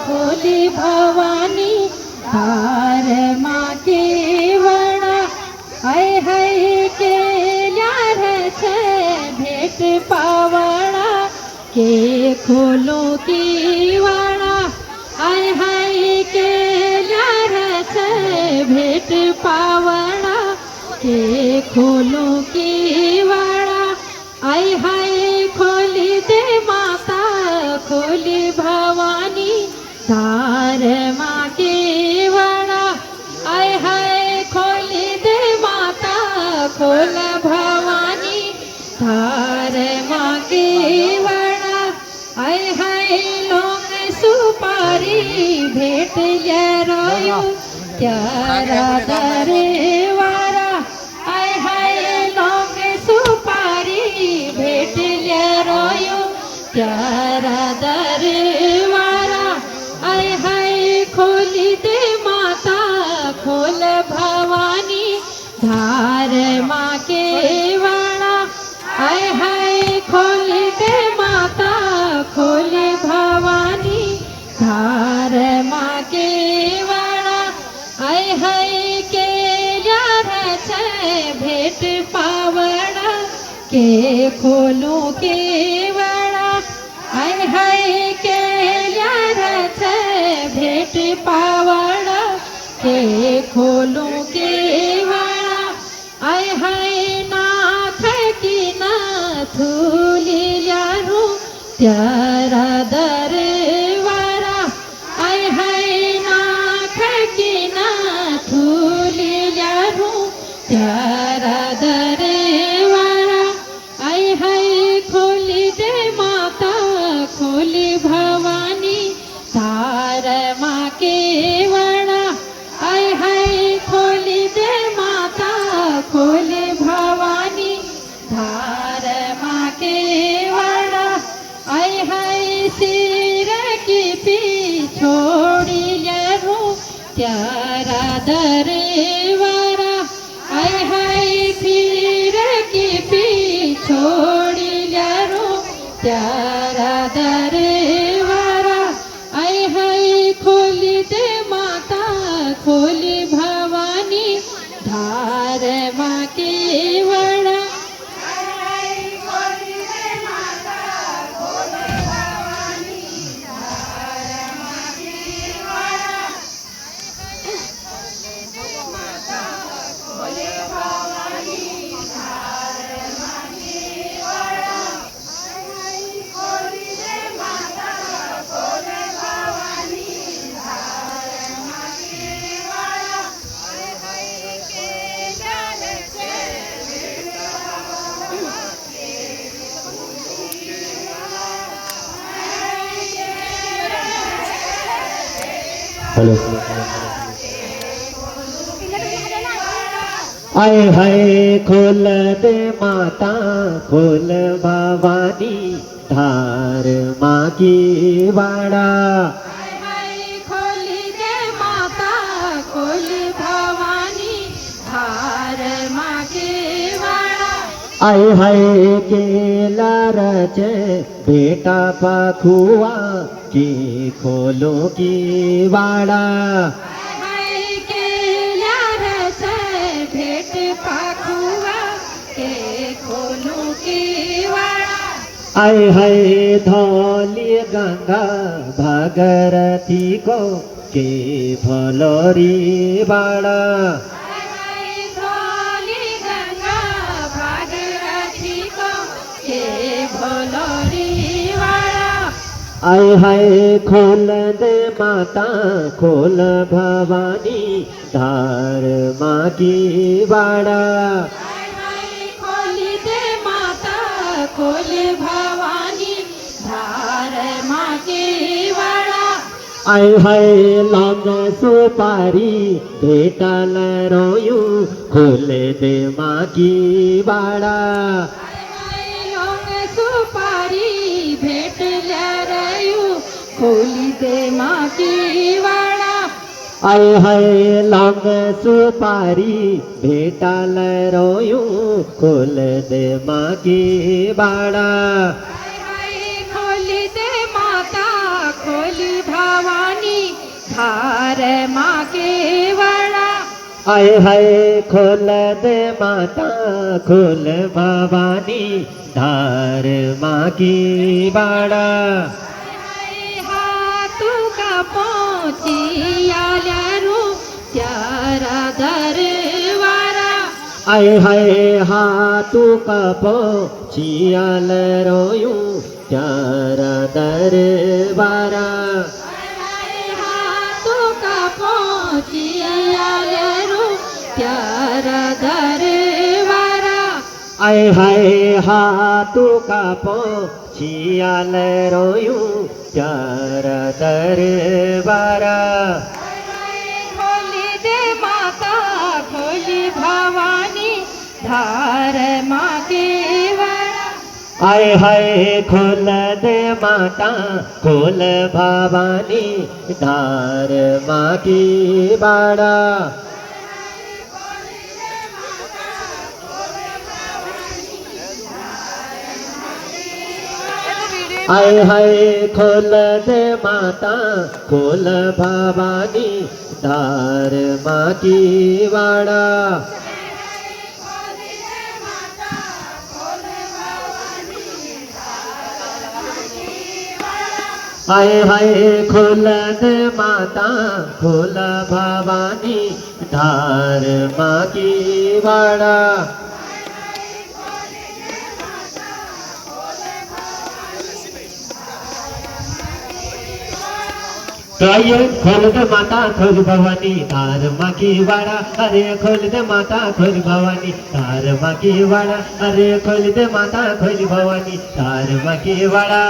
खोली भवानी धार माँ केवड़ा हाय हाय केल्या रचे भेट पावड़ा के खोलो केवड़ा हाय हाय केल्या रचे भेट पावड़ा के खोलो केवड़ा हाय हाय खोली दे माता खोली भवानी धार माँ केवड़ा हाय हाय खोली दे माता खोल भवानी धार माँ केवड़ा हाय हाय लोग सुपारी भेट रोयो त्यारा दरवारा हाय हाय लोग सुपारी भेट रोयो त्यारा दरवारा हाय हाय खोली दे माता खोल भवानी धार माँ केवड़ा हाय हाय खोली दे माता खोली भवानी धार माँ केवड़ा हाय हाय केल्या रचे भेट पावड़ा के खोलो केवड़ा हाय हाय केल्या रचे भेट पावड़ा के खोलो केवड़ा हाय हाय नाथ की नाथुली रू त्यारा दरवारा हाय हाय नाथ की नाथुली रू त्यारा दरवारा हाय हाय खोली दे माता खोली भवानी धार माँ केवड़ा हाय हाय खोली दे माता खोली भवानी धार माँ केवड़ा हाय हाय सिर की पिछोड़ी रू त्यारा दरवारा हाय हाय सिर की पिछोड़ी रू त्यारा दरवारा हाय हाय खोली दे माता खोली भवानी धार माँ केवड़ा हेलो आए हाय खोल दे माता खोल भवानी धार माँ की वाड़ा हाय हाय खोली दे माता खोली भवानी धार माँ केवड़ा आए हाय केला रचे बेटा पखुआ की खोलो की वाड़ा हाय हाय केल्या रचे भेट पाखुआ के खोलो केवड़ा आए हाय धौली गंगा भागरथी को के भलोरी वाड़ा हाय हाय धौली गंगा भागीरथी को के भलोरी वाड़ा आए हाय खोल दे माता खोल भवानी धार माँ की वाड़ा हाय हाय खोली दे माता खोली भवानी धार माँ केवड़ा आए हाय लौंग सुपारी भेटल रोयू खोल दे माँ की वाड़ा हाय हाय लौंग सुपारी भेट रयू खोली दे माँ केवड़ा आए हाय लौंग सुपारी भेटल रोयू खोल दे माँ की वाड़ा हाय हाय खोली दे माता खोली भवानी धार माँ के वाड़ा आए हाय खोल दे माता खोल भवानी धार माँ की बाड़ा हाथू का पहुँचिया रू प्यारा दरबारा आए हाय हाथू का पोछियाल रोयूं प्यारा दरबारा हाथू का पहुँचिया रू प्यारा दरबारा आए हाय हाथू का पोछियाल रोयूं प्यारा दरबारा खोली दे माता खोली भवानी धार माँ के वाड़ा आए हाय खोल दे माता खोल भवानी धार माँ की बाड़ा आए हाय खोल दे माता खोल भवानी धार माँ की बाड़ा आए हाय खोल दे माता खोल भवानी धार माँ की बाड़ा तो आइए खोल दे माता खोल भवानी धार माँ की बाड़ा अरे खोल दे माता खोल भवानी धार माँ की बाड़ा अरे खोल दे माता खोल भवानी धार माँ की बाड़ा